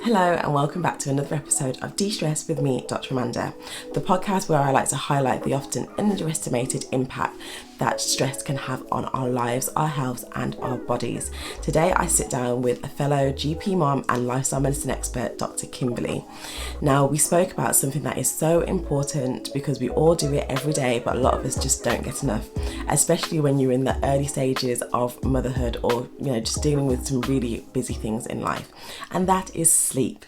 Hello and welcome back to another episode of De-Stress with me, Dr. Amanda, the podcast where I like to highlight the often underestimated impact that stress can have on our lives, our health and our bodies. Today I sit down with a fellow GP mom and lifestyle medicine expert, Dr. Kimberley. Now we spoke about something that is so important because we all do it every day, but a lot of us just don't get enough, especially when you're in the early stages of motherhood or just dealing with some really busy things in life, and that is sleep.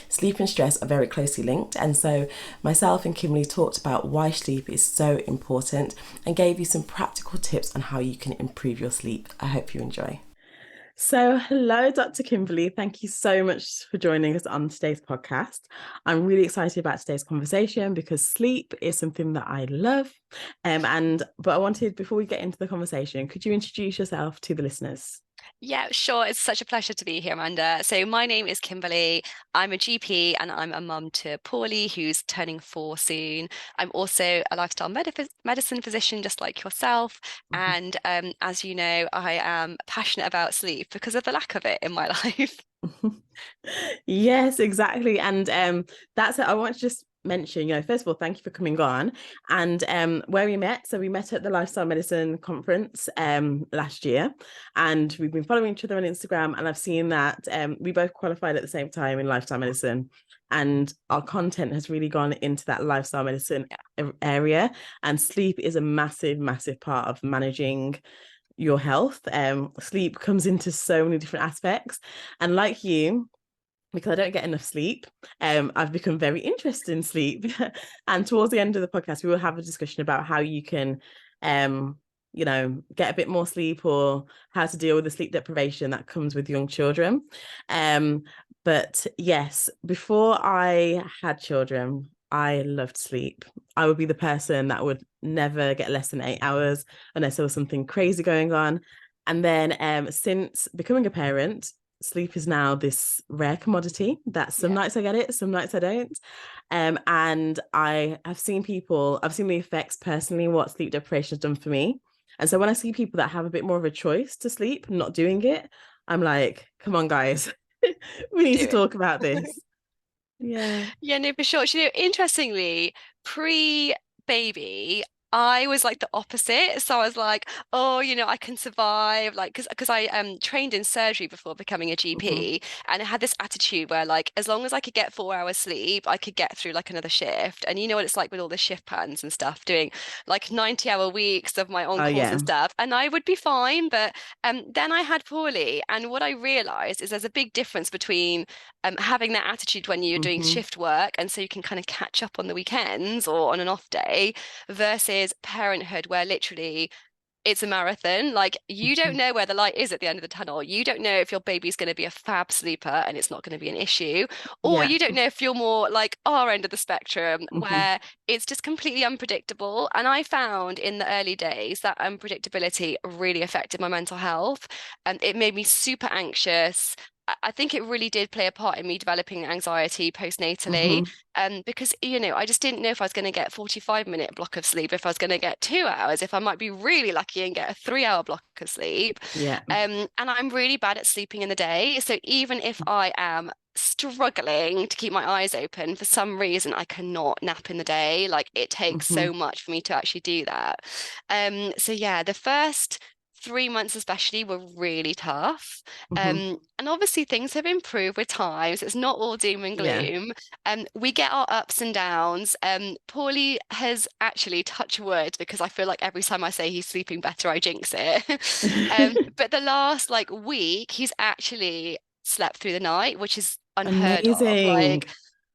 Sleep and stress are very closely linked, and so myself and Kimberley talked about why sleep is so important and gave you some practical tips on how you can improve your sleep. I hope you enjoy. So, hello, Dr. Kimberley. Thank you so much for joining us on today's podcast. I'm really excited about today's conversation because sleep is something that I love. But I wanted, before we get into the conversation, could you introduce yourself to the listeners? Yeah, sure. It's such a pleasure to be here, Amanda. So my name is Kimberley. I'm a GP and I'm a mum to Paulie, who's turning 4 soon. I'm also a lifestyle medicine physician, just like yourself. And as you know, I am passionate about sleep because of the lack of it in my life. Yes, exactly. And that's it. I want to just mention, first of all, thank you for coming on. And where we met, so we met at the Lifestyle Medicine Conference last year, and we've been following each other on Instagram, and I've seen that we both qualified at the same time in lifestyle medicine, and our content has really gone into that lifestyle medicine area, and sleep is a massive, massive part of managing your health. Sleep comes into so many different aspects, and like you, because I don't get enough sleep, I've become very interested in sleep. And towards the end of the podcast, we will have a discussion about how you can, get a bit more sleep, or how to deal with the sleep deprivation that comes with young children. But yes, before I had children, I loved sleep. I would be the person that would never get less than 8 hours unless there was something crazy going on. And then since becoming a parent, sleep is now this rare commodity that some nights I get it, some nights I don't. And I've seen the effects personally, what sleep deprivation has done for me. And so when I see people that have a bit more of a choice to sleep, not doing it, I'm like, come on, guys, we need Do to it. talk about this. Yeah. Yeah, no, for sure. Interestingly, pre-baby, I was like the opposite. So I was like, oh, I can survive. Like, because I trained in surgery before becoming a Mm-hmm. GP, and I had this attitude where like as long as I could get 4 hours sleep, I could get through like another shift. And you know what it's like with all the shift patterns and stuff, doing like 90-hour weeks of my Oh on-calls yeah. and stuff, and I would be fine. But then I had Paulie, and what I realized is there's a big difference between having that attitude when you're doing Mm-hmm. shift work, and so you can kind of catch up on the weekends or on an off day, versus parenthood, where literally it's a marathon. Like you Mm-hmm. don't know where the light is at the end of the tunnel. You don't know if your baby's going to be a fab sleeper and it's not going to be an issue, or Yeah. you don't know if you're more like our end of the spectrum Mm-hmm. where it's just completely unpredictable. And I found in the early days that unpredictability really affected my mental health, and it made me super anxious. I think it really did play a part in me developing anxiety postnatally, Mm-hmm. because I just didn't know if I was going to get 45-minute block of sleep, if I was going to get 2 hours, if I might be really lucky and get a 3 hour block of sleep. Yeah. And I'm really bad at sleeping in the day. So even if I am struggling to keep my eyes open, for some reason I cannot nap in the day. Like it takes Mm-hmm. so much for me to actually do that. So yeah, the first 3 months especially were really tough. Mm-hmm. And obviously things have improved with time, so it's not all doom and Yeah. gloom. We get our ups and downs. Paulie has actually, touch wood, because I feel like every time I say he's sleeping better, I jinx it. But the last like week, he's actually slept through the night, which is unheard of. Amazing.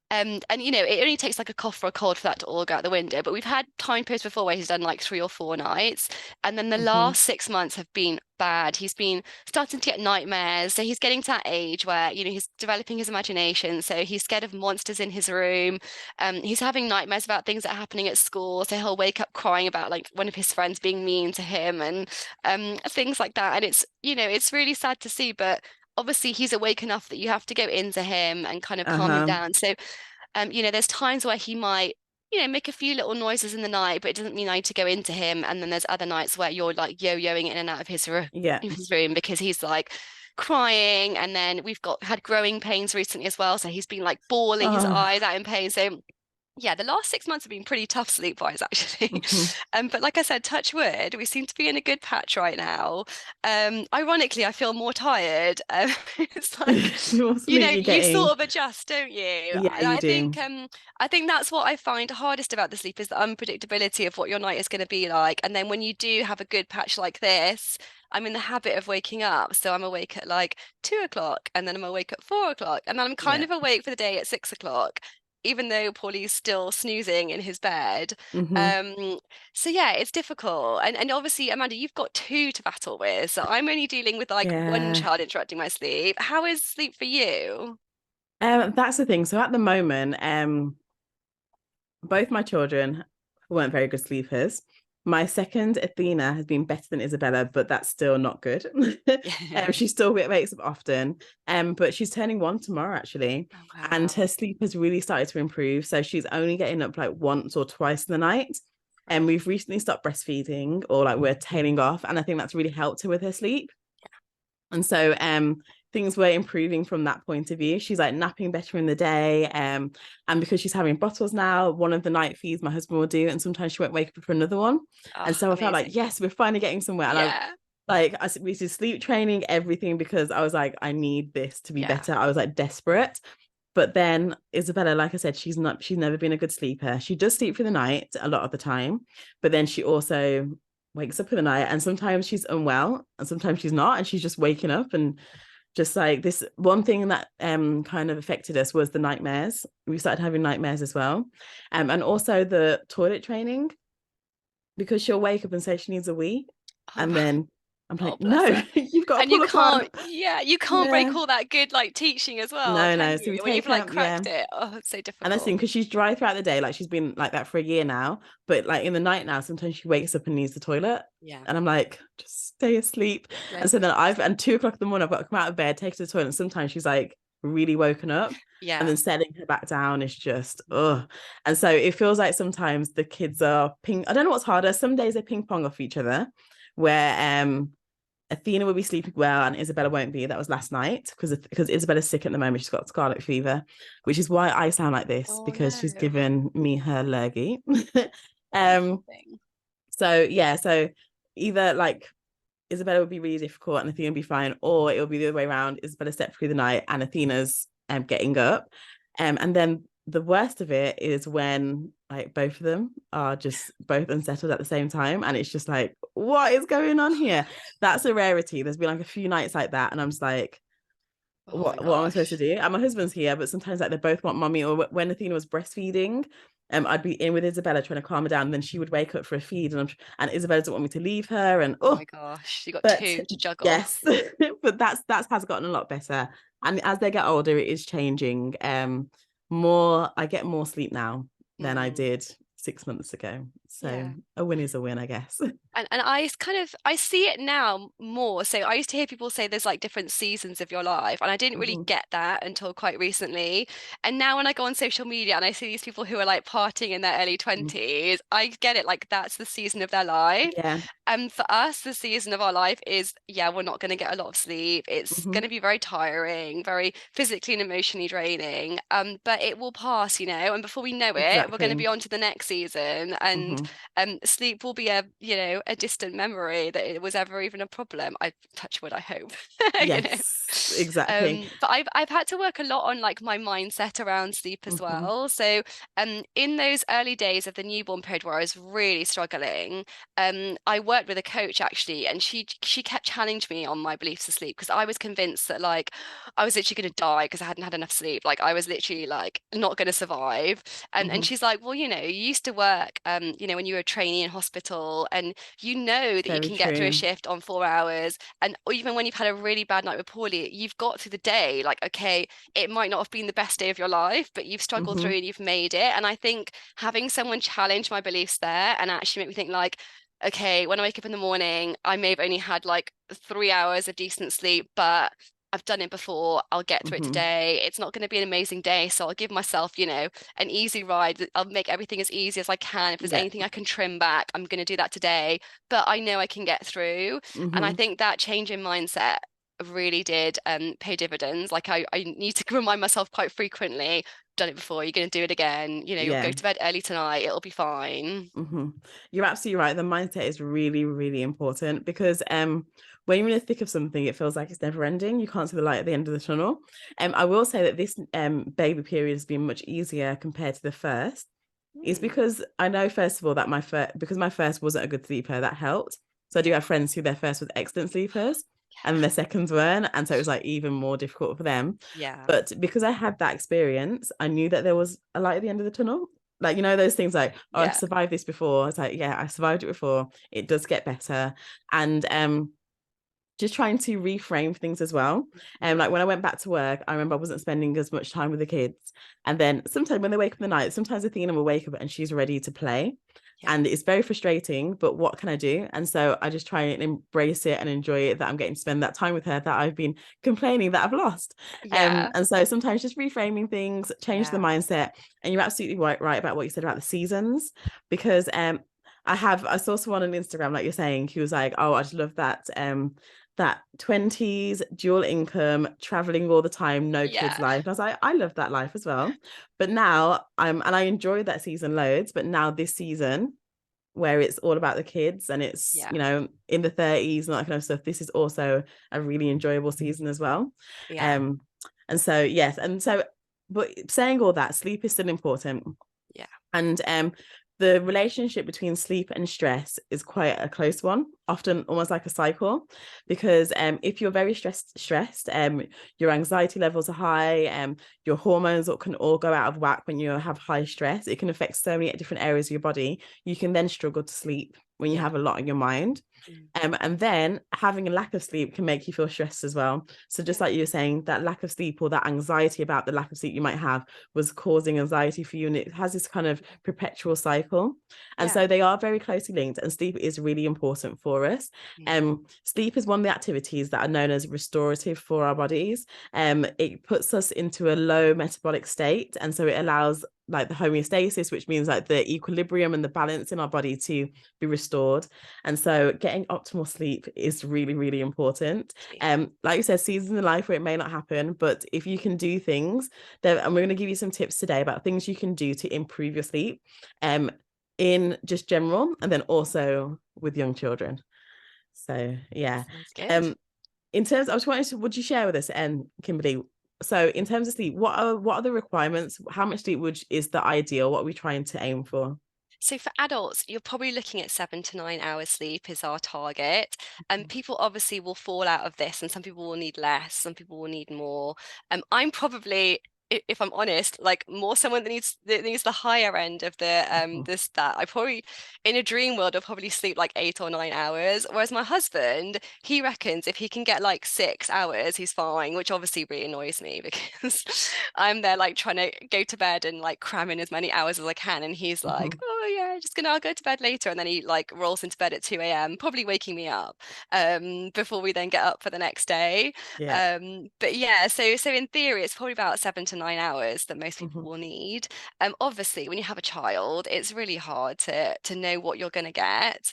And it only takes like a cough or a cold for that to all go out the window. But we've had time periods before where he's done like 3 or 4 nights. And then the Mm-hmm. last 6 months have been bad. He's been starting to get nightmares. So he's getting to that age where, he's developing his imagination. So he's scared of monsters in his room. He's having nightmares about things that are happening at school. So he'll wake up crying about like one of his friends being mean to him, and things like that. And it's really sad to see, but obviously he's awake enough that you have to go into him and kind of calm him Uh-huh. down. So there's times where he might, make a few little noises in the night, but it doesn't mean I need to go into him. And then there's other nights where you're like yo-yoing in and out of his room, Yeah. because he's like crying, and then we've had growing pains recently as well. So he's been like bawling his Oh. eyes out in pain. So yeah, the last 6 months have been pretty tough sleep-wise, actually. Mhm. But like I said, touch wood, we seem to be in a good patch right now. Ironically, I feel more tired. It's like, The more sleep you're you getting, sort of adjust, don't you? yeah, And you do. I think that's what I find hardest about the sleep is the unpredictability of what your night is going to be like. And then when you do have a good patch like this, I'm in the habit of waking up. So I'm awake at like 2 o'clock, and then I'm awake at 4 o'clock, and then I'm kind Yeah. of awake for the day at 6 o'clock, even though Paulie's still snoozing in his bed. Hmm. Um, so yeah, it's difficult. And obviously, Amanda, you've got two to battle with. So I'm only dealing with like one Yeah. child interrupting my sleep. How is sleep for you? That's the thing. So at the moment, both my children weren't very good sleepers. My second, Athena, has been better than Isabella, but that's still not good. She still wakes up often. But she's turning 1 tomorrow, actually. Oh And her wow. sleep has really started to improve. So she's only getting up like once or twice in the night. And we've recently stopped breastfeeding, or like we're tailing off. And I think that's really helped her with her sleep. And so things were improving from that point of view. She's like napping better in the day. And because she's having bottles now, one of the night feeds my husband will do, and sometimes she won't wake up for another one. And Oh, so I felt like, amazing. yes, we're finally getting somewhere. And Yeah. we did sleep training, everything, because I was like, I need this to be Yeah. better. I was like desperate. But then Isabella, like I said, she's never been a good sleeper. She does sleep through the night a lot of the time, but then she also wakes up in the night, and sometimes she's unwell and sometimes she's not, and she's just waking up. And just like this one thing that kind of affected us was the nightmares. We started having nightmares as well. And also the toilet training, because she'll wake up and say she needs a wee, Oh, and then I'm oh, like, bless no, her. you've got to And you pull a can't, card. yeah, you can't Yeah. break all that good like teaching as well, No, can no. So we you? When you've take like her, yeah. cracked it. Oh, it's so And that's the thing, difficult. because she's dry throughout the day, like she's been like that for a year now. But like in the night now, sometimes she wakes up and needs the toilet. Yeah. And I'm like, just stay asleep. And so Bless then her. and 2 o'clock in the morning, I've got to come out of bed, take her to the toilet. And sometimes she's like really woken up. And Yeah. then setting her back down is just, ugh. And so it feels like sometimes the kids are I don't know what's harder. Some days they ping pong off each other, where Athena will be sleeping well and Isabella won't be. That was last night, because Isabella's sick at the moment. She's got scarlet fever, which is why I sound like this, Oh because she's no. given me her lurgy. Oh, poor um. thing. So yeah. So either like Isabella would be really difficult and Athena would be fine, or it will be the other way around. Isabella stepped through the night and Athena's getting up. And then the worst of it is when like both of them are just both unsettled at the same time. And it's just like, what is going on here? That's a rarity. There's been like a few nights like that. And I'm just like, Oh my what am I supposed to gosh. do? And my husband's here, but sometimes like they both want mommy. Or when Athena was breastfeeding, I'd be in with Isabella trying to calm her down, and then she would wake up for a feed, and Isabella doesn't want me to leave her, and Oh my gosh. You got but two to juggle. yes, but that's has gotten a lot better. And as they get older, it is changing. More I get more sleep now than I Mm, did 6 months ago. So yeah. a win is a win, I guess. And I see it now more. So I used to hear people say there's like different seasons of your life, and I didn't really Mhm, get that until quite recently. And now when I go on social media and I see these people who are like partying in their early mhm. 20s, I get it, like that's the season of their life. Yeah. And for us, the season of our life is, yeah, we're not going to get a lot of sleep. It's Hmm. going to be very tiring, very physically and emotionally draining. But it will pass, and before we know it, we're going to Exactly. be on to the next season. And Hmm. sleep will be a distant memory that it was ever even a problem. I touch wood, I hope. you know. Yes, exactly. But I've had to work a lot on like my mindset around sleep as Hmm. well. So in those early days of the newborn period where I was really struggling, I worked with a coach actually, and she kept challenging me on my beliefs of sleep because I was convinced that like I was literally going to die because I hadn't had enough sleep. Like I was literally like not going to survive. And Hmm. she's like, well, you used to work, when you were a trainee in hospital, and you know that you Very can get through a true. shift on 4 hours. And even when you've had a really bad night with Paulie, you've got through the day. Like, okay, it might not have been the best day of your life, but you've struggled through Hmm. and you've made it. And I think having someone challenge my beliefs there and actually make me think like, okay, when I wake up in the morning, I may have only had like 3 hours of decent sleep, but I've done it before. I'll get through it Hmm. today. It's not going to be an amazing day, so I'll give myself, an easy ride. I'll make everything as easy as I can. If there's Yeah. anything I can trim back, I'm going to do that today, but I know I can get through. And I Hmm. think that change in mindset really did pay dividends. Like I need to remind myself quite frequently, done it before, you're going to do it again. You know, you'll Yeah. go to bed early tonight, it'll be fine. Mm-hmm. You're absolutely right. The mindset is really, really important because when you're in the thick of something, it feels like it's never ending. You can't see the light at the end of the tunnel. I will say that this baby period has been much easier compared to the first. Is Hmm. because I know, first of all, that because my first wasn't a good sleeper, that helped. So I do Yeah. have friends who their first was excellent sleepers and their seconds weren't. And so it was like even more difficult for them. Yeah. But because I had that experience, I knew that there was a light at the end of the tunnel. Like, you know, those things like, oh, I've Yeah. survived this before. It's like, yeah, I survived it before. It does get better. And just trying to reframe things as well. And like when I went back to work, I remember I wasn't spending as much time with the kids. And then sometimes when they wake up in the night, sometimes Athena will wake up and she's ready to play. Yeah. And it's very frustrating, but what can I do? And so I just try and embrace it and enjoy it that I'm getting to spend that time with her that I've been complaining that I've lost. Yeah. And so sometimes just reframing things, change the Yeah. mindset. And you're absolutely right about what you said about the seasons, because I saw someone on Instagram, like you're saying, he was like, oh, I just love that 20s dual income, traveling all the time, no kids Yeah. life. And I was like, I love that life as well. But now and I enjoyed that season loads, but now this season where it's all about the kids and it's, Yeah. you know, in the 30s and that kind of stuff, this is also a really enjoyable season as well. Yeah. um and so yes, and so, but saying all that, sleep is still important. Yeah. And the relationship between sleep and stress is quite a close one, often almost like a cycle, because if you're very stressed, your anxiety levels are high, your hormones can all go out of whack when you have high stress. It can affect so many different areas of your body. You can then struggle to sleep when you Yeah. have a lot on your mind. Mm. And then having a lack of sleep can make you feel stressed as well. So just Yeah. like you were saying, that lack of sleep or that anxiety about the lack of sleep you might have was causing anxiety for you. And it has this kind of perpetual cycle. And Yeah. so they are very closely linked, and sleep is really important for us. Mm. Sleep is one of the activities that are known as restorative for our bodies. It puts us into a low metabolic state. And so it allows like the homeostasis, which means like the equilibrium and the balance in our body to be restored. And so getting optimal sleep is really, really important. Key. Like you said, seasons in life where it may not happen, but if you can do things that, and we're going to give you some tips today about things you can do to improve your sleep, in just general, and then also with young children. So yeah. Sounds good. Um, in terms, I was wanting to, would you share with us, Kimberly? So in terms of sleep, what are the requirements? How much sleep is the ideal? What are we trying to aim for? So for adults, you're probably looking at 7 to 9 hours sleep is our target. And people obviously will fall out of this, and some people will need less, some people will need more. I'm probably, if I'm honest, like more someone that needs the higher end of the this that I probably in a dream world I'll probably sleep like 8 or 9 hours. Whereas my husband, he reckons if he can get like 6 hours, he's fine, which obviously really annoys me because I'm there like trying to go to bed and like cram in as many hours as I can. And he's like, oh yeah, I'll go to bed later. And then he like rolls into bed at 2 a.m., probably waking me up before we then get up for the next day. Yeah. But yeah, so in theory, it's probably about 7 to 9 hours that most people Mhm. will need. Obviously, when you have a child, it's really hard to know what you're going to get.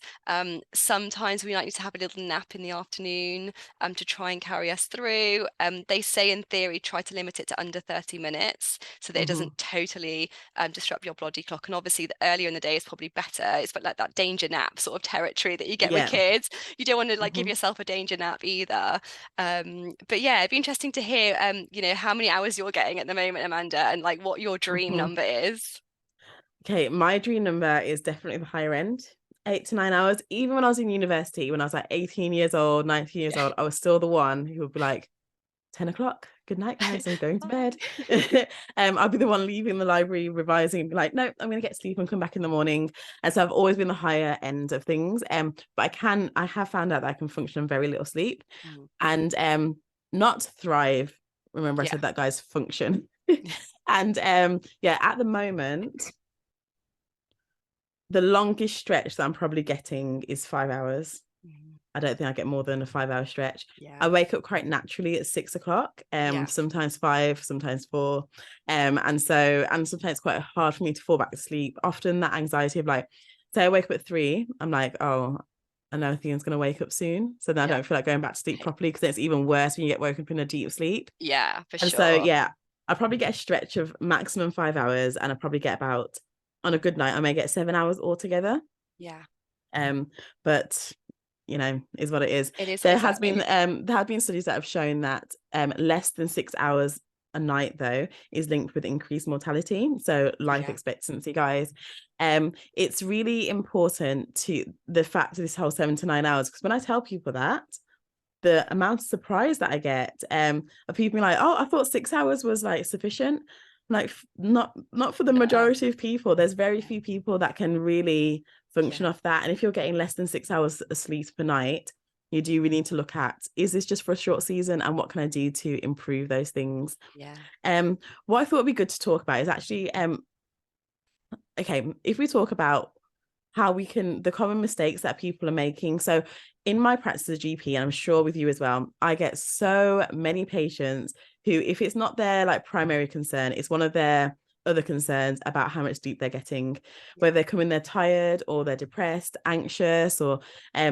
Sometimes we might need to have a little nap in the afternoon to try and carry us through. They say in theory, try to limit it to under 30 minutes so that it Mhm. doesn't totally disrupt your body clock. And obviously, the earlier in the day is probably better. It's like that danger nap sort of territory that you get with Yeah. kids. You don't want to like give Mhm. yourself a danger nap either. But yeah, it'd be interesting to hear, how many hours you're getting at the moment, Amanda, and like what your dream Mhm. number is. Okay, my dream number is definitely the higher end, 8 to 9 hours. Even when I was in university, when I was like 18 years old, 19 years Yeah. old, I was still the one who would be like, 10 o'clock, good night, guys, I'm going to bed. I'll be the one leaving the library, revising, and be like, no, I'm going to get sleep and come back in the morning. And so I've always been the higher end of things. But I have found out that I can function on very little sleep Mm. and not thrive. Remember, I Yeah. said that, guys, function. And yeah, at the moment, the longest stretch that I'm probably getting is 5 hours. Mm. I don't think I get more than a 5 hour stretch. I Yeah. wake up quite naturally at 6 o'clock, Yeah. sometimes five, sometimes four. And sometimes it's quite hard for me to fall back to sleep. Often that anxiety of like, say I wake up at 3, I'm like, oh, I know Theon's going to wake up soon. So then I Yeah. don't feel like going back to sleep properly, because it's even worse when you get woken up in a deep sleep. Yeah, for And so, sure. yeah, I probably get a stretch of maximum 5 hours, and I probably get about, on a good night, I may get 7 hours altogether. Yeah. But is what it is. It is There has been exactly. there have been studies that have shown that less than 6 hours a night, though, is linked with increased mortality, so life Yeah. expectancy, guys. It's really important to the fact of this whole 7 to 9 hours, because when I tell people that, the amount of surprise that I get of people being like, oh, I thought 6 hours was like sufficient. Like, not for the Yeah. majority of people. There's very few people that can really function Yeah. off that. And if you're getting less than 6 hours of sleep per night, you do really need to look at, is this just for a short season, and what can I do to improve those things? Yeah. What I thought would be good to talk about is actually okay, if we talk about how we can, the common mistakes that people are making. So in my practice as a GP, and I'm sure with you as well, I get so many patients who, if it's not their like primary concern, it's one of their other concerns about how much sleep they're getting, Yeah. whether they come in, they're tired or they're depressed, anxious, or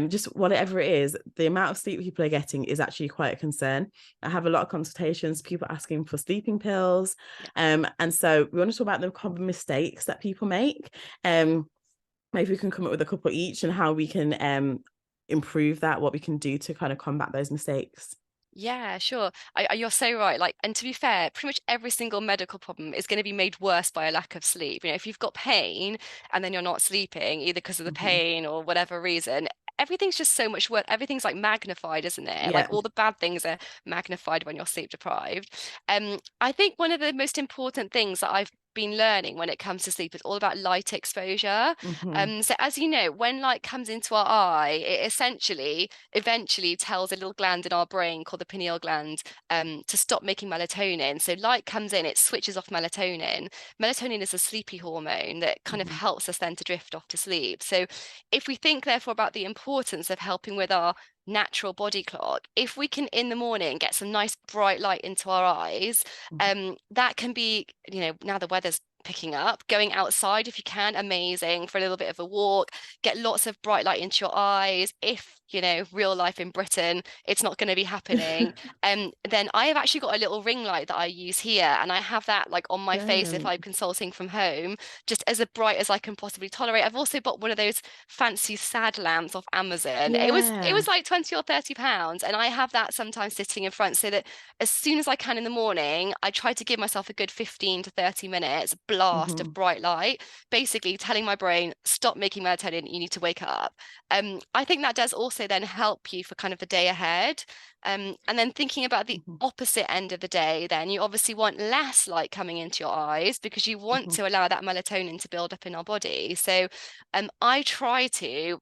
just whatever it is, the amount of sleep people are getting is actually quite a concern. I have a lot of consultations, people asking for sleeping pills. Yeah. And so we want to talk about the common mistakes that people make. Maybe we can come up with a couple each, and how we can improve that, what we can do to kind of combat those mistakes. Yeah, sure. You're so right. Like, and to be fair, pretty much every single medical problem is going to be made worse by a lack of sleep. If you've got pain and then you're not sleeping, either because of the Mm-hmm. pain or whatever reason, everything's just so much worse. Everything's like magnified, isn't it? Like Yeah. all the bad things are magnified when you're sleep deprived. I think one of the most important things that I've been learning when it comes to sleep is all about light exposure. Mm-hmm. So as you know, when light comes into our eye, it essentially eventually tells a little gland in our brain called the pineal gland to stop making melatonin. So light comes in, it switches off melatonin. Melatonin is a sleepy hormone that kind of Mm-hmm. helps us then to drift off to sleep. So if we think therefore about the importance of helping with our natural body clock, if we can in the morning get some nice bright light into our eyes, that can be, now the weather's picking up, going outside if you can, amazing, for a little bit of a walk, get lots of bright light into your eyes. If real life in Britain, it's not going to be happening. Then I have actually got a little ring light that I use here, and I have that like on my face if Brilliant. I'm consulting from home, just as bright as I can possibly tolerate. I've also bought one of those fancy sad lamps off Amazon. It was Yeah. like 20 or 30 pounds, and I have that sometimes sitting in front so that as soon as I can in the morning, I try to give myself a good 15 to 30 minutes blast of Mm-hmm. bright light, basically telling my brain, stop making melatonin, you need to wake up. I think that does also then help you for kind of the day ahead. And then thinking about the Mm-hmm. opposite end of the day, then you obviously want less light coming into your eyes because you want Mm-hmm. to allow that melatonin to build up in our body. So I try to,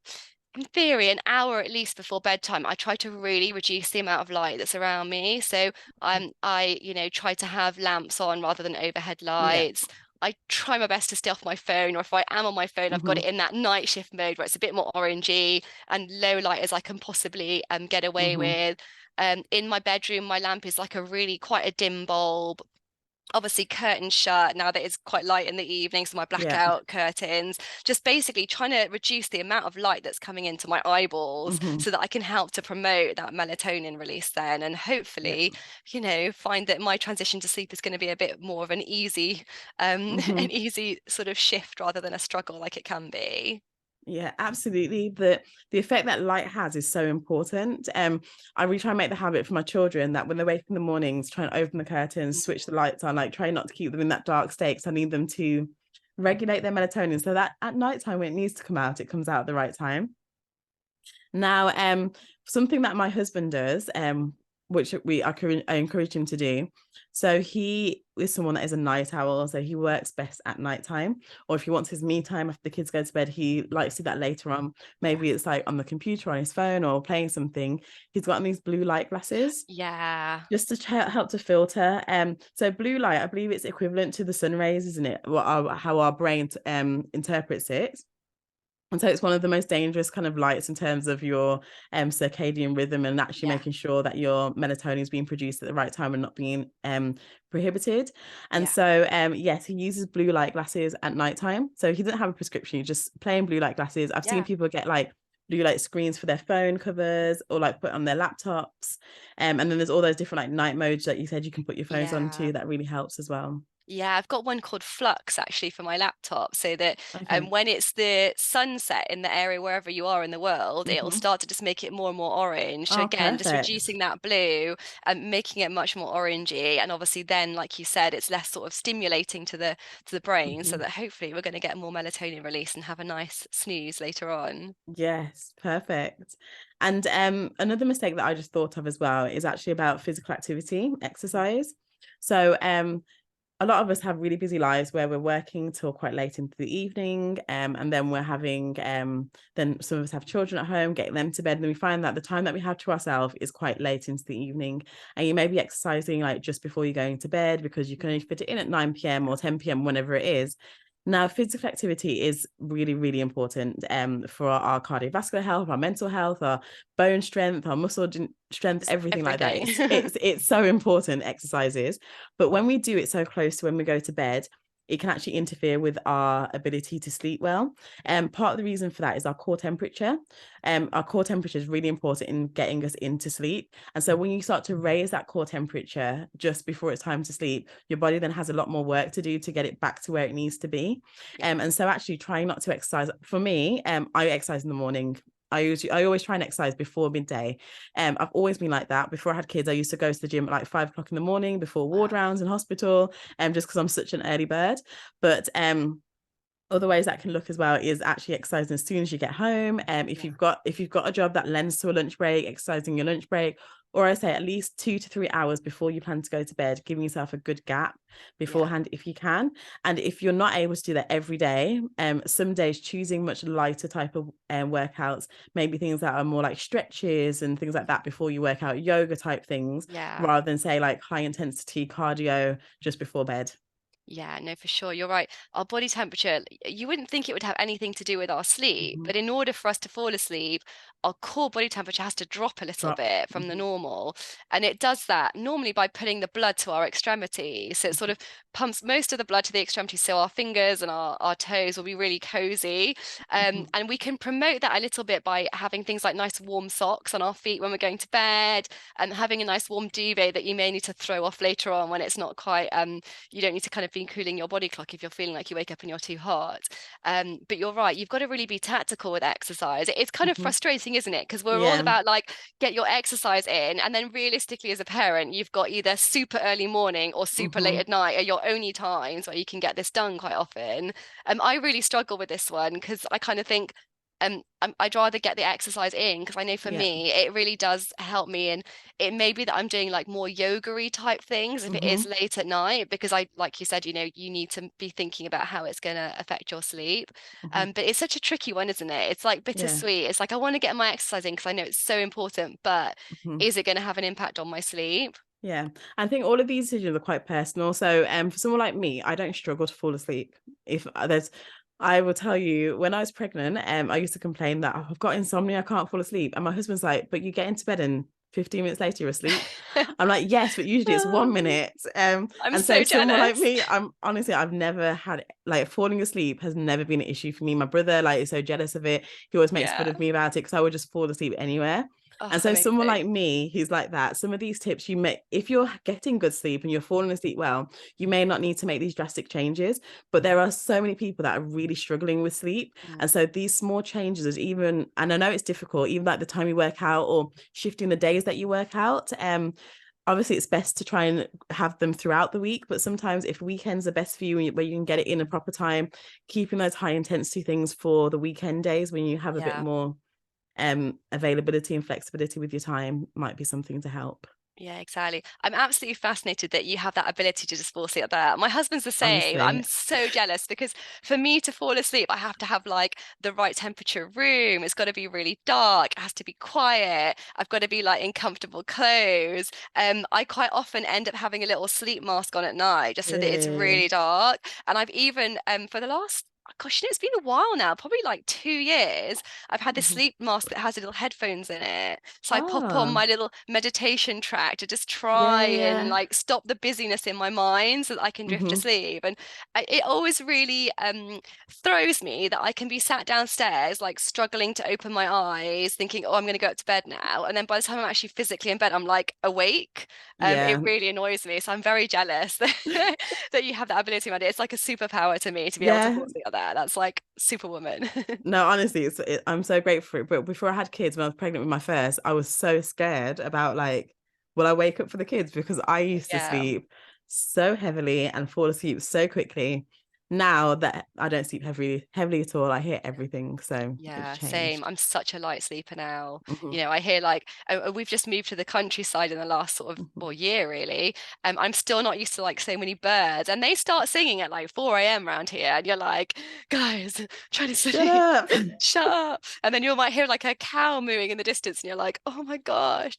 in theory, an hour at least before bedtime, I try to really reduce the amount of light that's around me. So I try to have lamps on rather than overhead Yeah. lights. I try my best to stay off my phone, or if I am on my phone, I've got Mm-hmm. it in that night shift mode where it's a bit more orangey and low light as I can possibly get away Mm-hmm. with. In my bedroom, my lamp is like a really quite a dim bulb, obviously curtains shut now that it's quite light in the evening, so my Yeah. blackout curtains, just basically trying to reduce the amount of light that's coming into my eyeballs Mm-hmm. so that I can help to promote that melatonin release then, and Yeah. hopefully find that my transition to sleep is going to be a bit more of an easy Mm-hmm. an easy sort of shift rather than a struggle like it can be. Yeah, absolutely. The effect that light has is so important. I really try and make the habit for my children that when they wake in the mornings, try and open the curtains, switch the lights on, like try not to keep them in that dark state, because I need them to regulate their melatonin so that at night time when it needs to come out, it comes out at the right time. Now, something that my husband does, which I encourage him to do. So he is someone that is a night owl, so he works best at night time, or if he wants his me time after the kids go to bed, he likes to do that later on. Yeah. Maybe it's like on the computer, on his phone, or playing something. He's got these blue light glasses Yeah. just to help to filter. So blue light, I believe it's equivalent to the sun rays, isn't it? How our brain interprets it. And so it's one of the most dangerous kind of lights in terms of your circadian rhythm, and actually Yeah. making sure that your melatonin is being produced at the right time and not being prohibited. And Yeah. so yes, he uses blue light glasses at nighttime. So he doesn't have a prescription, he's just plain blue light glasses. I've seen Yeah. people get like blue light screens for their phone covers or like put on their laptops. And then there's all those different like night modes that you said you can put your phones on Yeah. too. That really helps as well. Yeah, I've got one called Flux actually for my laptop, so that Okay. when it's the sunset in the area wherever you are in the world, it'll Hmm. start to just make it more and more orange. So Oh, again, just perfect. reducing that blue and making it much more orangey. And obviously then, like you said, it's less sort of stimulating to the brain, so Hmm. that hopefully we're going to get more melatonin release and have a nice snooze later on. Yes, perfect. And another mistake that I just thought of as well is actually about physical activity, exercise. So a lot of us have really busy lives where we're working till quite late into the evening, and then we're having then some of us have children at home, getting them to bed, and then we find that the time that we have to ourselves is quite late into the evening, and you may be exercising like just before you're going to bed because you can only fit it in at 9 p.m. or 10 p.m. whenever it is. Now, physical activity is really, really important for our cardiovascular health, our mental health, our bone strength, our muscle strength, Just everything like that. everything. It's so important, exercises. But when we do it so close to when we go to bed, it can actually interfere with our ability to sleep well. And part of the reason for that is our core temperature. Our core temperature is really important in getting us into sleep. And so when you start to raise that core temperature just before it's time to sleep, your body then has a lot more work to do to get it back to where it needs to be. Yeah. And so actually trying not to exercise. For me, I exercise in the morning. I always try and exercise before midday. I've always been like that. Before I had kids, I used to go to the gym at like 5 o'clock in the morning before ward Wow. rounds in hospital, just because I'm such an early bird. But other ways that can look as well is actually exercising as soon as you get home. If Yeah. you've got a job that lends to a lunch break, exercising your lunch break, or I say at least 2 to 3 hours before you plan to go to bed, giving yourself a good gap Yeah. beforehand if you can. And if you're not able to do that every day, some days choosing much lighter type of workouts, maybe things that are more like stretches and things like that before you work out, yoga type things, Yeah. rather than say like high intensity cardio just before bed. Yeah, no, for sure. You're right. Our body temperature, you wouldn't think it would have anything to do with our sleep, Mm-hmm. but in order for us to fall asleep, our core body temperature has to drop a little Drop. bit from the Mm-hmm. normal. And it does that normally by putting the blood to our extremities. So it sort of pumps most of the blood to the extremities. So our fingers and our toes will be really cozy. Mm-hmm. And we can promote that a little bit by having things like nice warm socks on our feet when we're going to bed and having a nice warm duvet that you may need to throw off later on when it's not quite you don't need to kind of be cooling your body clock if you're feeling like you wake up and you're too hot. But you're right, you've got to really be tactical with exercise. It's kind of Mm-hmm. frustrating, isn't it? Because we're all Yeah. about like get your exercise in, and then realistically, as a parent, you've got either super early morning or super late Mm-hmm. at night are your only times where you can get this done quite often. I really struggle with this one because I kind of think I'd rather get the exercise in because I know for Yeah. me it really does help me, and it may be that I'm doing like more yoga-y type things if it Mm-hmm. is late at night because I like you said, you need to be thinking about how it's going to affect your sleep. Mm-hmm. But it's such a tricky one, isn't it? It's like Yeah. bittersweet. It's like I want to get my exercise in because I know it's so important, but Mm-hmm. is it going to have an impact on my sleep? Yeah. I think all of these decisions are quite personal. So for someone like me, I don't struggle to fall asleep. If there's I will tell you, when I was pregnant, I used to complain that, "Oh, I've got insomnia, I can't fall asleep." And my husband's like, "But you get into bed and 15 minutes later you're asleep." I'm like, "Yes, but usually it's 1 minute." I'm And so so someone like jealous. me, I'm honestly, I've never had like falling asleep has never been an issue for me. My brother like is so jealous of it. He always makes fun Yeah. of me about it because I would just fall asleep anywhere. Oh, And so someone amazing. like me, who's like that, some of these tips you may, if you're getting good sleep and you're falling asleep well, you may not need to make these drastic changes. But there are so many people that are really struggling with sleep. And Mm. so these small changes is even, and I know it's difficult, even like the time you work out or shifting the days that you work out. Obviously it's best to try and have them throughout the week, but sometimes if weekends are best for you where you can get it in a proper time, keeping those high intensity things for the weekend days when you have a bit Yeah. more availability and flexibility with your time might be something to help. Yeah, exactly. I'm absolutely fascinated that you have that ability to just fall asleep like that. My husband's the same. Honestly. I'm so jealous because for me to fall asleep, I have to have like the right temperature room. It's got to be really dark. It has to be quiet. I've got to be like in comfortable clothes. I quite often end up having a little sleep mask on at night just so that it's Really. really dark. And I've even for the last gosh, it's been a while now, probably like 2 years. I've had this Hmm. sleep mask that has little headphones in it. So I pop on Ah, my little meditation track to just yeah, try and yeah, like stop the busyness in my mind so that I can yeah. drift to sleep. And it always really throws me that I can be sat downstairs, like struggling to open my eyes, thinking, oh, I'm going to go up to bed now. And then by the time I'm actually physically in bed, I'm like awake. Yeah, It really annoys me. So I'm very jealous that you have that ability, Mandy. It's like a superpower to me to be able to yeah. fall asleep like that. That's like superwoman. No, honestly, I'm so grateful for it. But before I had kids, when I was pregnant with my first, I was so scared about like, will I wake up for the kids? Because I used to Yeah. sleep so heavily and fall asleep so quickly. Now that I don't sleep heavily at all, I hear everything. So it's Yeah, same. changed. I'm such a light sleeper now. Hmm. I hear like we've just moved to the countryside in the last sort of Hmm. well year really. I'm still not used to like so many birds, and they start singing at like 4 a.m. around here, and you're like, guys, trying to Shut sleep. up. Shut up. And then you might hear like a cow mooing in the distance, and you're like, oh my gosh.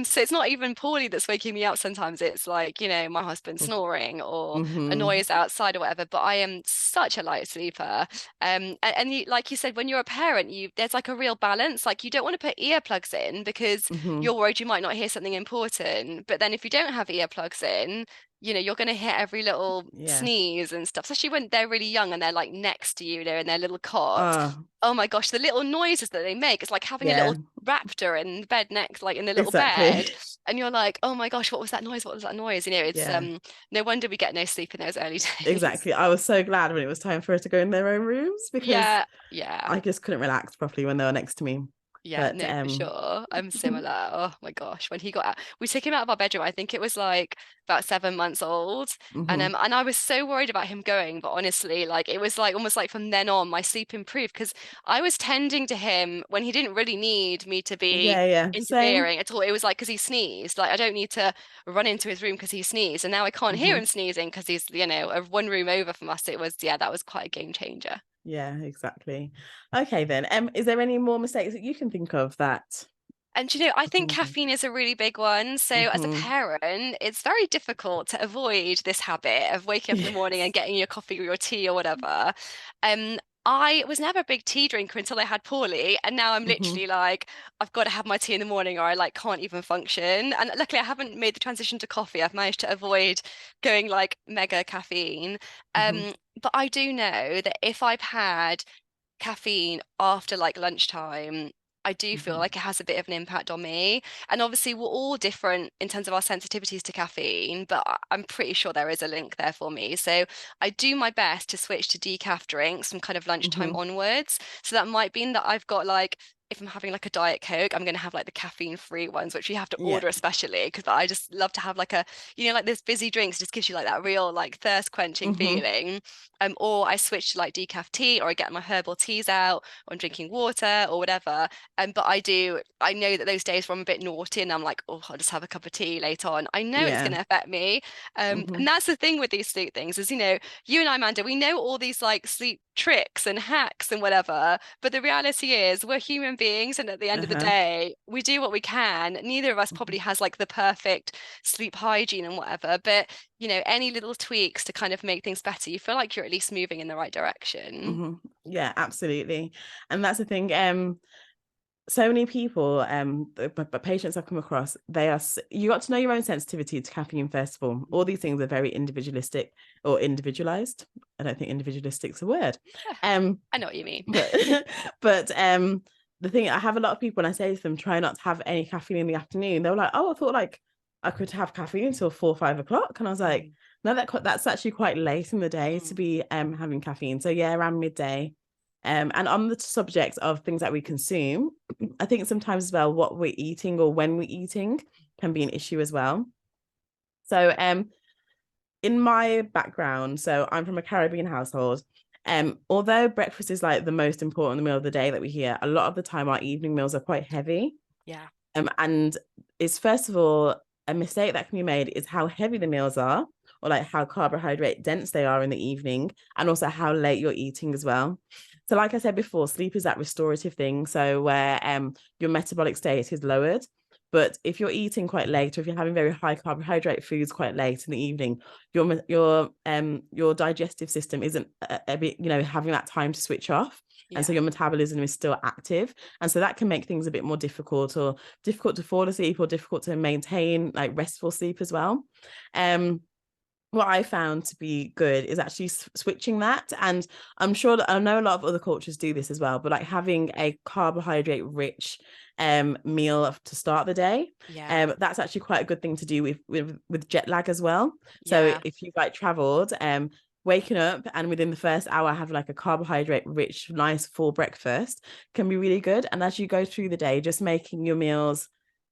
So it's not even Paulie that's waking me up sometimes. It's like, my husband snoring or a Hmm. noise outside or whatever. But I am such a light sleeper. And you, like you said, when you're a parent, there's like a real balance. Like you don't want to put earplugs in because Hmm. you're worried you might not hear something important. But then if you don't have earplugs in, you're going to hear every little Yeah. sneeze and stuff, especially when they're really young and they're like next to you, they're in their little cot. Oh, Oh my gosh, the little noises that they make. It's like having a yeah, little raptor in bed next, like in the little exactly. bed. And you're like, oh my gosh, what was that noise? What was that noise? It's Yeah, no wonder we get no sleep in those early days. exactly. I was so glad when it was time for us to go in their own rooms because Yeah, yeah. I just couldn't relax properly when they were next to me. Yeah, But no, for sure. I'm similar. Oh my gosh. When he got out, we took him out of our bedroom. I think it was like about 7 months old. And mhm. I was so worried about him going, but honestly, like it was like almost like from then on, my sleep improved because I was tending to him when he didn't really need me to be Yeah, yeah, same. interfering at all. It was like because he sneezed. Like I don't need to run into his room because he sneezed. And now I can't hear him Hmm. sneezing because he's, one room over from us. That was quite a game changer. Yeah, exactly. Okay, then. Is there any more mistakes that you can think of that? And I think caffeine is a really big one. So as a Mm-hmm. parent, it's very difficult to avoid this habit of waking up in the morning and Yes. getting your coffee or your tea or whatever. Um, I was never a big tea drinker until I had Paulie, and now I'm Hmm. literally like, I've got to have my tea in the morning or I like can't even function. And luckily I haven't made the transition to coffee. I've managed to avoid going like mega caffeine. Hmm. But I do know that if I've had caffeine after like lunchtime, I do feel Hmm. like it has a bit of an impact on me. And obviously, we're all different in terms of our sensitivities to caffeine, but I'm pretty sure there is a link there for me. So I do my best to switch to decaf drinks from kind of lunchtime Hmm. onwards. So that might mean that I've got like, if I'm having like a Diet Coke, I'm going to have like the caffeine-free ones, which you have to Yeah. order especially because I just love to have like like this busy drinks just gives you like that real like thirst quenching Hmm. feeling. Or I switch to like decaf tea, or I get my herbal teas out, or I'm drinking water or whatever. But I know that those days where I'm a bit naughty and I'm like, oh, I'll just have a cup of tea later on. I know it's going Yeah. to affect me. Hmm. And that's the thing with these sleep things is, you and I, Amanda, we know all these like sleep tricks and hacks and whatever. But the reality is we're human beings. And at the end of the Uh-huh. day, we do what we can. Neither of us Hmm. probably has like the perfect sleep hygiene and whatever. But any little tweaks to kind of make things better, you feel like you're at least moving in the right direction. Hmm. Yeah, absolutely. And that's the thing. So many people, but patients I've come across, you got to know your own sensitivity to caffeine first of all these things are very individualistic or individualized. I don't think individualistic's a word. Yeah, um I know what you mean. but but the thing, I have a lot of people when I say to them try not to have any caffeine in the afternoon, they were like, oh, I thought like I could have caffeine until 4 or 5 o'clock, and I was like, Mm, no, that's actually quite late in the day to mm, be having caffeine. So yeah, around midday. And on the subject of things that we consume, I think sometimes as well what we're eating or when we're eating can be an issue as well. So in my background, so I'm from a Caribbean household. Although breakfast is like the most important meal of the day that we hear, a lot of the time our evening meals are quite heavy. yeah. And it's first of all, a mistake that can be made is how heavy the meals are, or like how carbohydrate dense they are in the evening, and also how late you're eating as well. So, like I said before, sleep is that restorative thing. So where your metabolic state is lowered, But if you're eating quite late, or if you're having very high carbohydrate foods quite late in the evening, your digestive system isn't a bit, having that time to switch off. And so Yeah. your metabolism is still active. And so that can make things a bit more difficult, or difficult to fall asleep, or difficult to maintain like restful sleep as well. What I found to be good is actually switching that. And I'm sure that I know a lot of other cultures do this as well, but like having a carbohydrate rich meal to start the day. Yeah. That's actually quite a good thing to do with jet lag as well. So Yeah. if you've like traveled, waking up and within the first hour have like a carbohydrate rich, nice full breakfast can be really good. And as you go through the day, just making your meals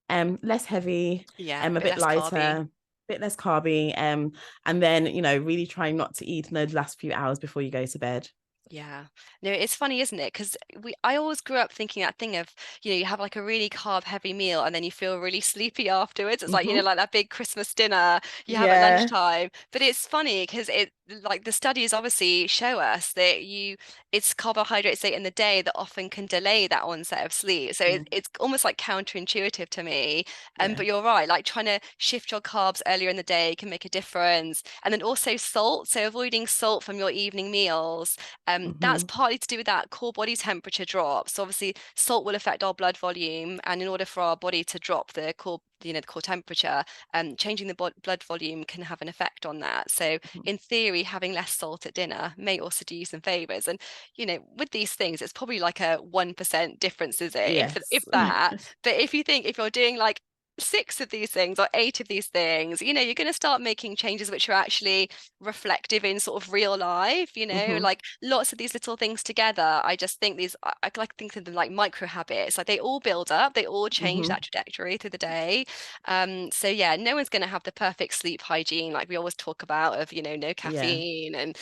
less heavy, Yeah. A a bit bit less carby. lighter, bit less carby, and then really trying not to eat in those last few hours before you go to bed. Yeah. No, it's funny, isn't it? Because I always grew up thinking that thing of, you have like a really carb heavy meal and then you feel really sleepy afterwards. It's like, Hmm. like that big Christmas dinner you have at Yeah. lunchtime. But it's funny because like the studies obviously show us that it's carbohydrates late in the day that often can delay that onset of sleep. So Mhm. it's almost like counterintuitive to me. Yeah. But you're right, like trying to shift your carbs earlier in the day can make a difference. And then also salt. So avoiding salt from your evening meals, that's Hmm. partly to do with that core body temperature drop. So obviously salt will affect our blood volume, and in order for our body to drop the core, the core temperature, changing the blood volume can have an effect on that. So in theory, having less salt at dinner may also do you some favors. And with these things, it's probably like a 1% difference, is it? If Yes. that. But if you're doing like six of these things or eight of these things, you're going to start making changes which are actually reflective in sort of real life, Hmm. like lots of these little things together. I just think I like think of them like micro habits, like they all build up, they all change Hmm. that trajectory through the day. So yeah, no one's going to have the perfect sleep hygiene like we always talk about of, no Yeah. caffeine and,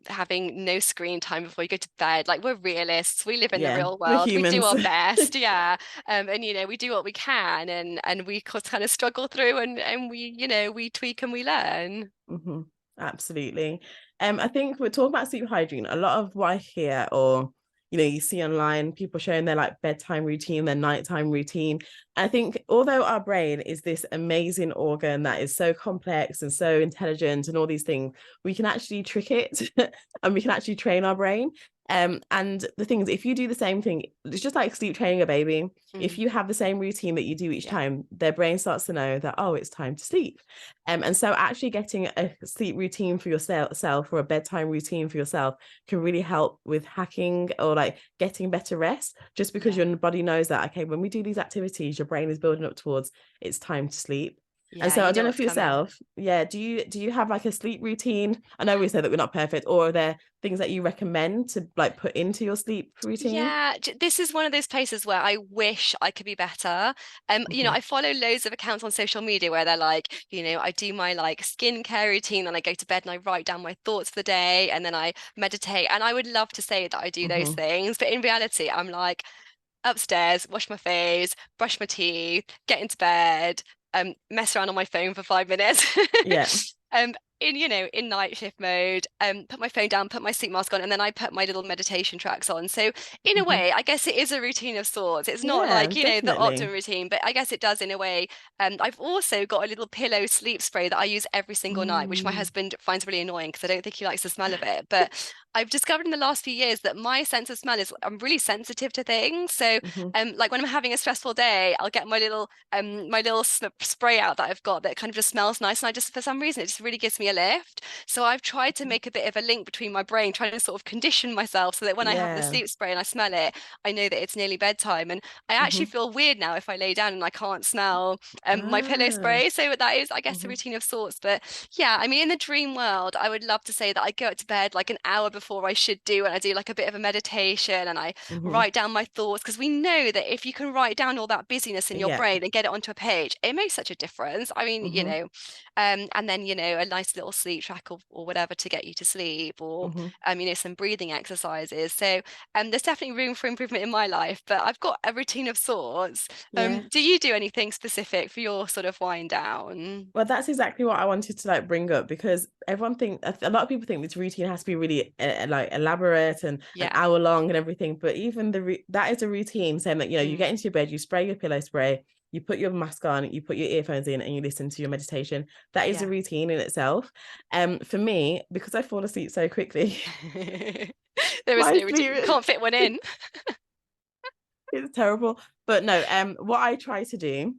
having no screen time before you go to bed. Like we're realists, we live in the Yeah. real We're world, we do humans. our best, yeah. And we do what we can, and we kind of struggle through, and we tweak and we learn. Hmm. Absolutely. I think we're talking about sleep hygiene. A lot of what I hear, or you see online, people showing their like bedtime routine, their nighttime routine. I think although our brain is this amazing organ that is so complex and so intelligent and all these things, we can actually trick it and we can actually train our brain. And the thing is, if you do the same thing, it's just like sleep training a baby. If Mm, you have the same routine that you do each yeah. time, their brain starts to know that, oh, it's time to sleep. And so actually getting a sleep routine for yourself, or a bedtime routine for yourself, can really help with hacking or like getting better rest, just because Yeah. your body knows that, okay, when we do these activities, your brain is building up towards it's time to sleep. And Yeah, so you I know don't know what's for coming. yourself, yeah, do you have like a sleep routine? I know we said that we're not perfect, or are there things that you recommend to like put into your sleep routine? Yeah, this is one of those places where I wish I could be better. Hmm. I follow loads of accounts on social media where they're like, I do my like skincare routine, and I go to bed and I write down my thoughts for the day, and then I meditate. And I would love to say that I do those Hmm. things, but in reality, I'm like upstairs, wash my face, brush my teeth, get into bed, mess around on my phone for 5 minutes. Yeah. Um, in night shift mode, put my phone down, put my sleep mask on, and then I put my little meditation tracks on. So in a Hmm. way, I guess it is a routine of sorts. It's not Yeah, like, the definitely. optimum routine, but I guess it does in a way. I've also got a little pillow sleep spray that I use every single night, which my Mm. husband finds really annoying because I don't think he likes the smell of it. But I've discovered in the last few years that my sense of smell is I'm really sensitive to things. So Hmm. like when I'm having a stressful day, I'll get my little spray out that I've got that kind of just smells nice, and I just for some reason it just really gives me a lift. So I've tried to make a bit of a link between my brain, trying to sort of condition myself so that when I have the Yeah. sleep spray and I smell it, I know that it's nearly bedtime. And I actually Hmm. feel weird now if I lay down and I can't smell my pillow Ah. spray. So that is, I guess, a Hmm. routine of sorts. But yeah, I mean, in the dream world, I would love to say that I go to bed like an hour before I should do, and I do like a bit of a meditation and I Hmm. write down my thoughts, because we know that if you can write down all that busyness in your Yeah. brain and get it onto a page, it makes such a difference. I mean, Hmm. and then, a nice little sleep track or whatever to get you to sleep, or Hmm. some breathing exercises. So there's definitely room for improvement in my life, but I've got a routine of sorts. Yeah. Do you do anything specific for your sort of wind down? Well, that's exactly what I wanted to like bring up, because everyone think a lot of people think this routine has to be really like elaborate and an Yeah. hour long and everything. But even that is a routine saying that you Mm, get into your bed, you spray your pillow spray, you put your mask on, you put your earphones in, and you listen to your meditation. That is a Yeah. routine in itself. For me, because I fall asleep so quickly, There is my no routine. sleep Can't fit one in. is terrible. But no, what I try to do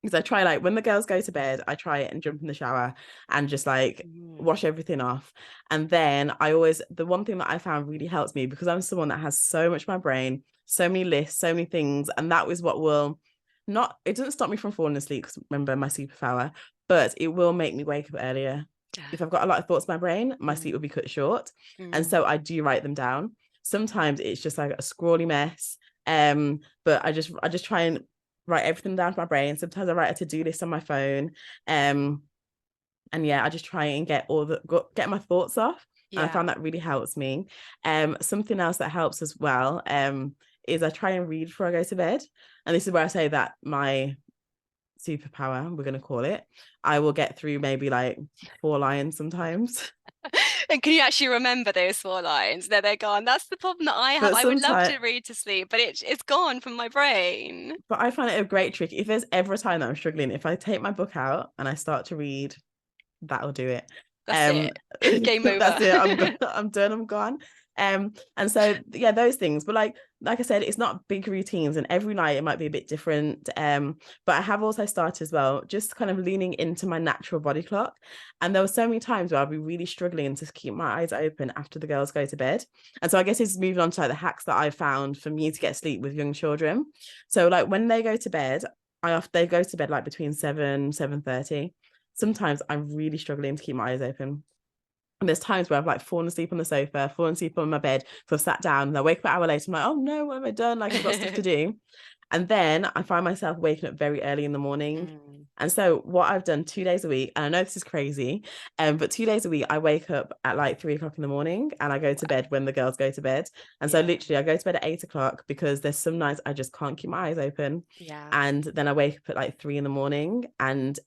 is I try, like, when the girls go to bed, I try and jump in the shower and just like Mm. wash everything off. And then I always, the one thing that I found really helps me, because I'm someone that has so much in my brain, so many lists, so many things, and that was what will not, it doesn't stop me from falling asleep, because remember my superpower, but it will make me wake up earlier. If I've got a lot of thoughts in my brain, my sleep will be cut short. And Mm. so I do write them down. Sometimes it's just like a scrawly mess. But I just try and write everything down to my brain. Sometimes I write a to-do list on my phone. And yeah, I just try and get my thoughts off. And I Yeah. found that really helps me. Something else that helps as well is I try and read before I go to bed. And this is where I say that my superpower, we're going to call it, I will get through maybe like 4 lines sometimes. And can you actually remember those 4 lines? There they're gone. That's the problem that I have. But I would love sometimes, to read to sleep, but it's gone from my brain. but I find it a great trick. If there's ever a time that I'm struggling, if I take my book out and I start to read, that'll do it. That's it. Game over. That's it. I'm done. I'm gone. And so yeah, those things. But like I said, it's not big routines, and every night it might be a bit different. But I have also started as well, just kind of leaning into my natural body clock. And there were so many times where I'll be really struggling to keep my eyes open after the girls go to bed. And so I guess it's moving on to like the hacks that I found for me to get sleep with young children. So like when they go to bed, they go to bed like between 7:30. Sometimes I'm really struggling to keep my eyes open. And there's times where I've like fallen asleep on the sofa, fallen asleep on my bed. So I've sat down and I wake up an hour later. I'm like, oh no, what have I done? Like I've got stuff to do. And then I find myself waking up very early in the morning. Mm. And so what I've done 2 days a week, and I know this is crazy, but 2 days a week, I wake up at like 3 o'clock in the morning and I go to Wow. bed when the girls go to bed. And so Yeah. literally I go to bed at 8 o'clock, because there's some nights I just can't keep my eyes open. Yeah. And then I wake up at like 3 in the morning. And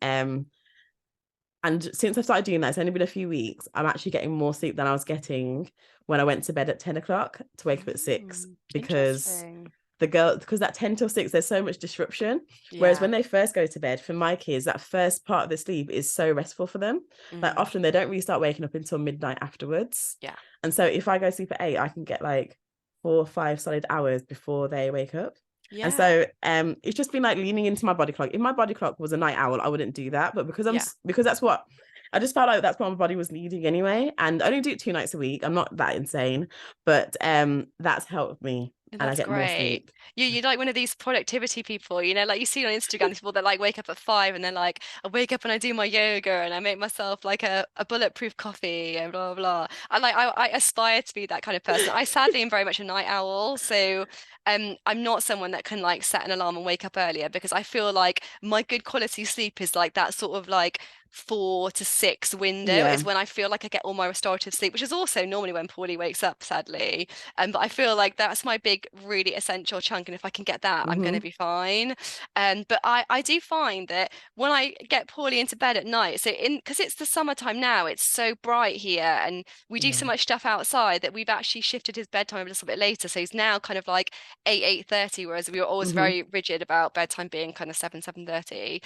since I've started doing that, it's only been a few weeks, I'm actually getting more sleep than I was getting when I went to bed at 10 o'clock to wake up at 6, because Interesting. because that 10 till 6, there's so much disruption. Whereas Yeah. when they first go to bed, for my kids, that first part of the sleep is so restful for them. Like Mm. often they don't really start waking up until midnight afterwards. Yeah. And so if I go to sleep at 8, I can get like 4 or 5 solid hours before they wake up. And Yeah. so it's just been like leaning into my body clock. If my body clock was a night owl, I wouldn't do that. But Yeah. because that's what I just felt like that's what my body was needing anyway. And I only do it 2 nights a week. I'm not that insane, but that's helped me, and I That's get more great. sleep. You're like one of these productivity people, like you see on Instagram, these people that like wake up at 5 and they're like, I wake up and I do my yoga and I make myself like a bulletproof coffee and blah blah blah. I aspire to be that kind of person. I sadly am very much a night owl, so I'm not someone that can like set an alarm and wake up earlier, because I feel like my good quality sleep is like that sort of like 4 to 6 window Yeah. is when I feel like I get all my restorative sleep, which is also normally when Paulie wakes up, sadly. But I feel like that's my big, really essential chunk. And if I can get that, I'm going to Mm-hmm. be fine. But I do find that when I get poorly into bed at night, because it's the summertime now, it's so bright here and we do so Yeah. much stuff outside that we've actually shifted his bedtime a little bit later. So he's now kind of like 8:30, whereas we were always Mm-hmm. very rigid about bedtime being kind of 7:30.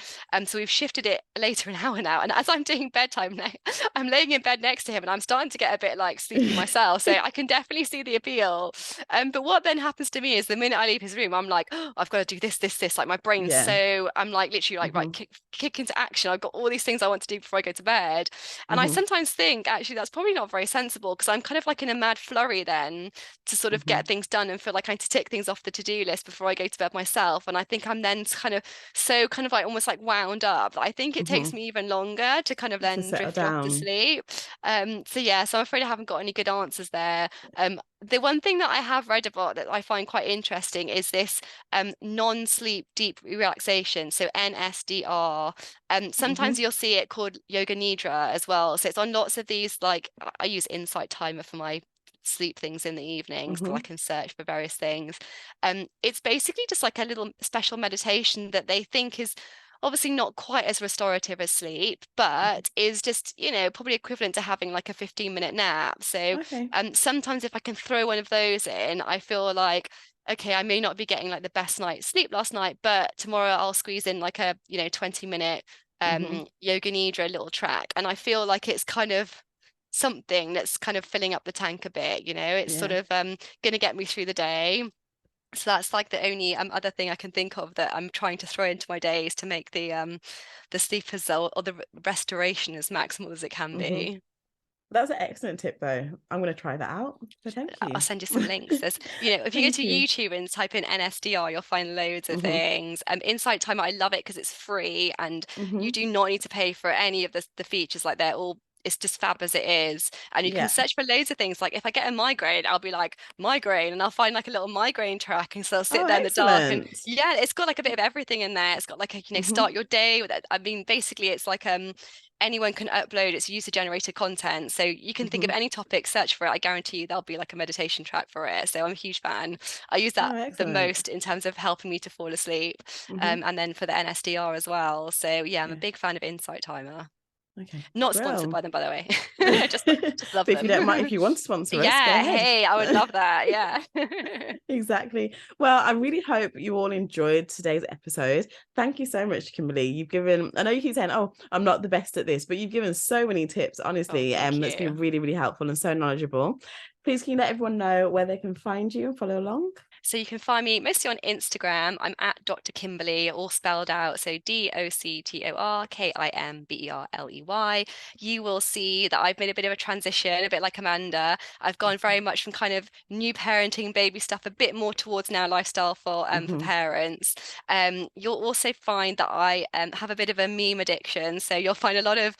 So we've shifted it later an hour now. And as I'm doing bedtime now, I'm laying in bed next to him and I'm starting to get a bit like sleepy myself. So I can definitely see the appeal. But what then happens to me is the minute I leave his room, I'm like, oh, I've got to do this. Like my brain's Yeah. so, I'm like literally like, right, Mm-hmm. kick into action. I've got all these things I want to do before I go to bed. And I Mm-hmm. sometimes think actually that's probably not very sensible, because I'm kind of like in a mad flurry then to sort of Mm-hmm. get things done and feel like I need to tick things off the to-do list before I go to bed myself. And I think I'm then kind of so kind of like almost like wound up that I think it takes Mm-hmm. me even longer to kind of To then settle drift off to down. sleep. So yeah, so I'm afraid I haven't got any good answers there. The one thing that I have read about that I find quite interesting is this non-sleep deep relaxation, so NSDR. Mm-hmm. Sometimes you'll see it called yoga nidra as well. So it's on lots of these, like I use Insight Timer for my sleep things in the evenings so I Mm-hmm. can search for various things. It's basically just like a little special meditation that they think is obviously not quite as restorative as sleep, but is just, probably equivalent to having like a 15-minute nap. So Okay. sometimes if I can throw one of those in, I feel like okay, I may not be getting like the best night's sleep last night, but tomorrow I'll squeeze in like a 20-minute yoga nidra little track, and I feel like it's kind of something that's kind of filling up the tank a bit. It's sort Yeah. of going to get me through the day. So that's like the only other thing I can think of that I'm trying to throw into my days to make the sleep result or the restoration as maximal as it can Mm-hmm. be. That's an excellent tip, though. I'm going to try that out. So thank I'll you. send you some links. There's, if you go Thank to you. YouTube and type in NSDR, you'll find loads of Mm-hmm. things. Insight Timer, I love it because it's free and Mm-hmm. you do not need to pay for any of the features. Like they're all, it's just fab as it is. And you can Yeah. search for loads of things. Like if I get a migraine, I'll be like migraine, and I'll find like a little migraine track, and so I'll sit Oh, there in the dark. And excellent. yeah, it's got like a bit of everything in there. It's got like a, Mm-hmm. start your day with it. I mean, basically it's like anyone can upload its user generated content. So you can think of Mm-hmm. any topic, search for it. I guarantee you there'll be like a meditation track for it. So I'm a huge fan. I use Oh, that the excellent. most in terms of helping me to fall asleep. Mm-hmm. And then for the NSDR as well. So yeah, I'm a Yeah. big fan of Insight Timer. Okay. Not sponsored Well, by them, by the way. Just but love if you don't mind, them. if you want to sponsor us, go Yeah, ahead. hey, I would love that. Yeah. Exactly. Well, I really hope you all enjoyed today's episode. Thank you so much, Kimberly. You've given, I know you keep saying, oh, I'm not the best at this, but you've given so many tips, Oh, honestly, thank that's been you. really, really helpful and so knowledgeable. Please can you let everyone know where they can find you and follow along? So you can find me mostly on Instagram. I'm at Dr. Kimberley, all spelled out. So DoctorKimberley. You will see that I've made a bit of a transition, a bit like Amanda. I've gone very much from kind of new parenting, baby stuff, a bit more towards now lifestyle for Mm-hmm. parents. You'll also find that I have a bit of a meme addiction. So you'll find a lot of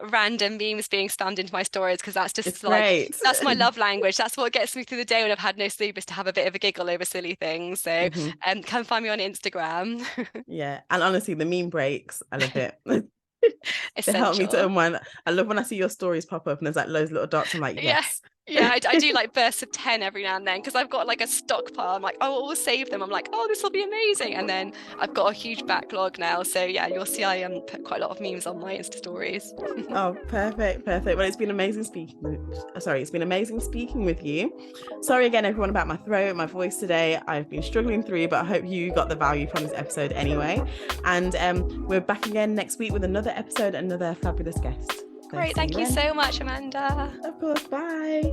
random memes being spammed into my stories because that's It's just like great. that's my love language. That's what gets me through the day when I've had no sleep, is to have a bit of a giggle over silly things. So Mm-hmm. come find me on Instagram. Yeah. And honestly, the meme breaks, I love it. They help me to Essential. unwind. I love when I see your stories pop up and there's like loads of little dots. I'm like, Yeah. yes. Yeah, I do like bursts of 10 every now and then because I've got like a stockpile. I'm like, oh, I'll save them. I'm like, oh, this will be amazing. And then I've got a huge backlog now. So yeah, you'll see I put quite a lot of memes on my Insta stories. Oh, perfect, perfect. Well, it's been amazing it's been amazing speaking with you. Sorry again, everyone, about my throat, my voice today. I've been struggling through, but I hope you got the value from this episode anyway. And we're back again next week with another episode, another fabulous guest. Great. Thank you so much, Amanda. Of course. Bye.